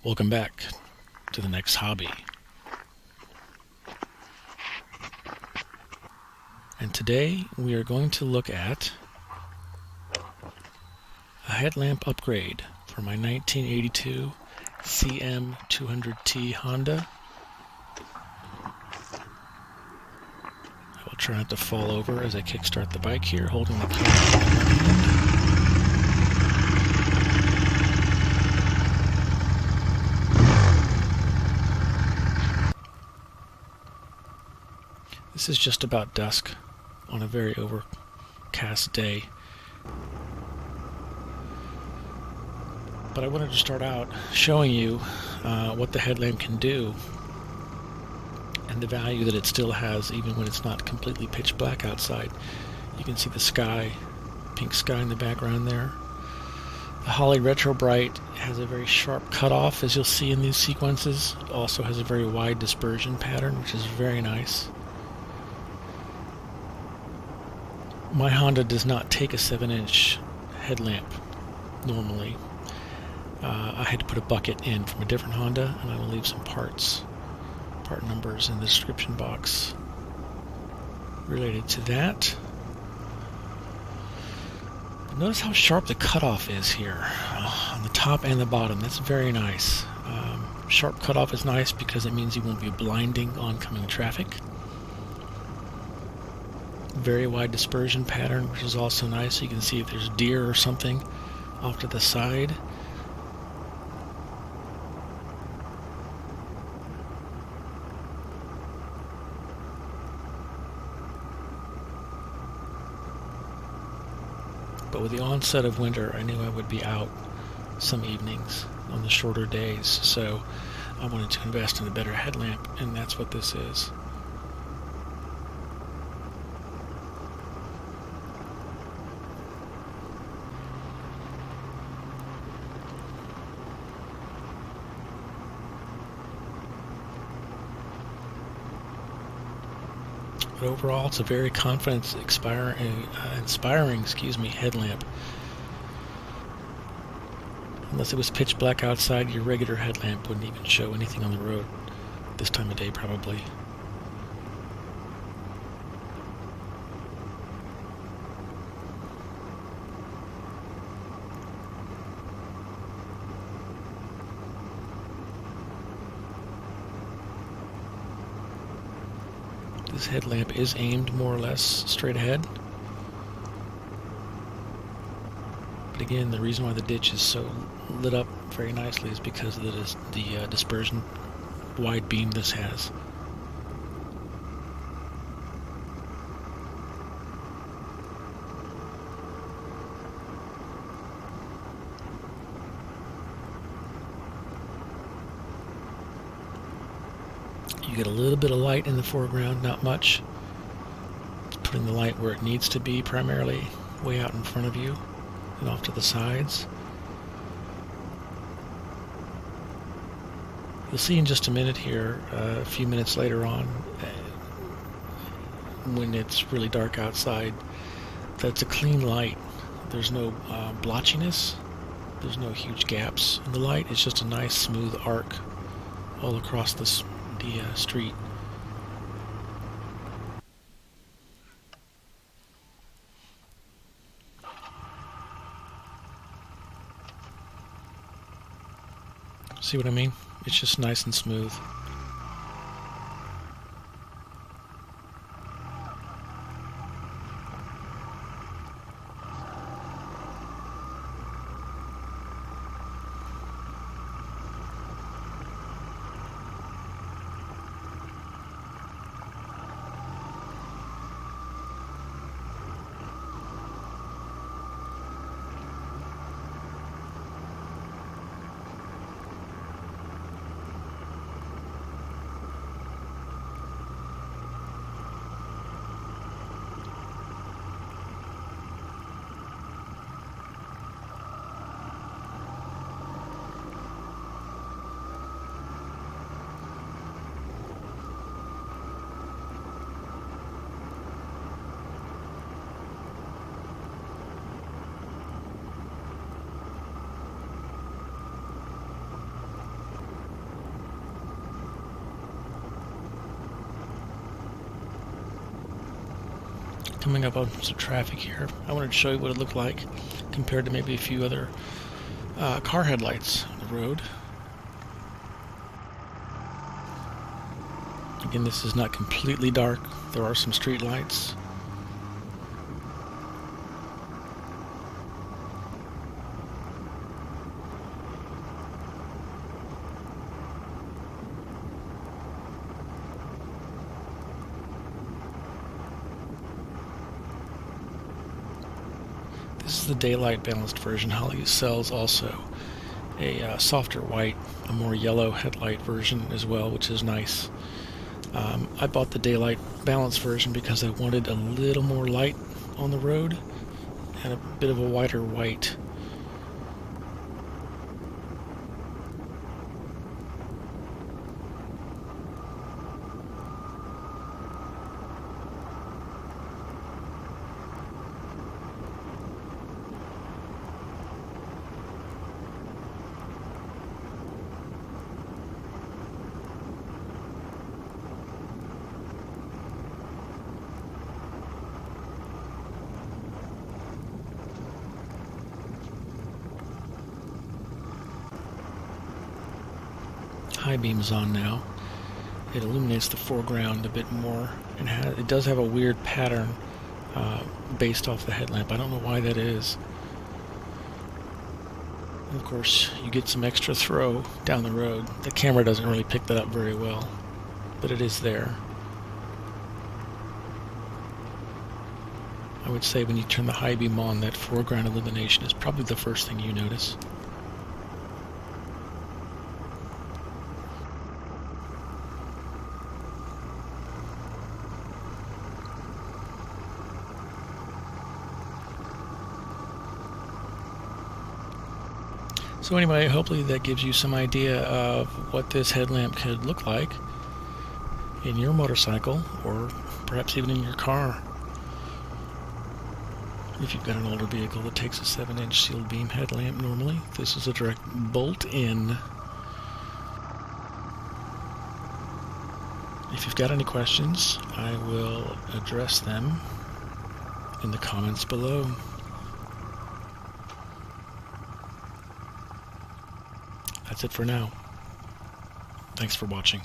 Welcome back to the next hobby. And today we are going to look at a headlamp upgrade for my 1982 CM200T Honda. I will try not to fall over as I kickstart the bike here, holding the camera in one hand. This is just about dusk on a very overcast day. But I wanted to start out showing you what the headlamp can do and the value that it still has even when it's not completely pitch black outside. You can see the sky, pink sky in the background there. The Holley Retro Bright has a very sharp cutoff, as you'll see in these sequences. It also has a very wide dispersion pattern, which is very nice. My Honda does not take a 7-inch headlamp normally. I had to put a bucket in from a different Honda, and I will leave some part numbers in the description box related to that. But notice how sharp the cutoff is here on the top and the bottom. That's very nice. Sharp cutoff is nice because it means you won't be blinding oncoming traffic. Very wide dispersion pattern, which is also nice, so you can see if there's deer or something off to the side. But with the onset of winter, I knew I would be out some evenings on the shorter days, so I wanted to invest in a better headlamp, and that's what this is. But overall, it's a very inspiring headlamp. Unless it was pitch black outside, your regular headlamp wouldn't even show anything on the road this time of day, probably. This headlamp is aimed more or less straight ahead. But again, the reason why the ditch is so lit up very nicely is because of the dispersion wide beam this has. You get a little bit of light in the foreground, not much. It's putting the light where it needs to be, primarily way out in front of you and off to the sides. You'll see in just a minute here, a few minutes later on, when it's really dark outside, that's a clean light. There's no blotchiness. There's no huge gaps in the light. It's just a nice smooth arc all across the street. See what I mean? It's just nice and smooth. coming up on some traffic here. I wanted to show you what it looked like compared to maybe a few other car headlights on the road. Again, this is not completely dark. There are some street lights. This is the daylight balanced version. Holley sells also a softer white, a more yellow headlight version as well, which is nice. I bought the daylight balanced version because I wanted a little more light on the road and a bit of a whiter white. High beam's on now. It illuminates the foreground a bit more, and it does have a weird pattern based off the headlamp. I don't know why that is. And of course, you get some extra throw down the road. The camera doesn't really pick that up very well, but it is there. I would say when you turn the high beam on, that foreground illumination is probably the first thing you notice. So anyway, hopefully that gives you some idea of what this headlamp could look like in your motorcycle, or perhaps even in your car. If you've got an older vehicle that takes a 7-inch sealed beam headlamp normally, this is a direct bolt-in. If you've got any questions, I will address them in the comments below. That's it for now. Thanks for watching.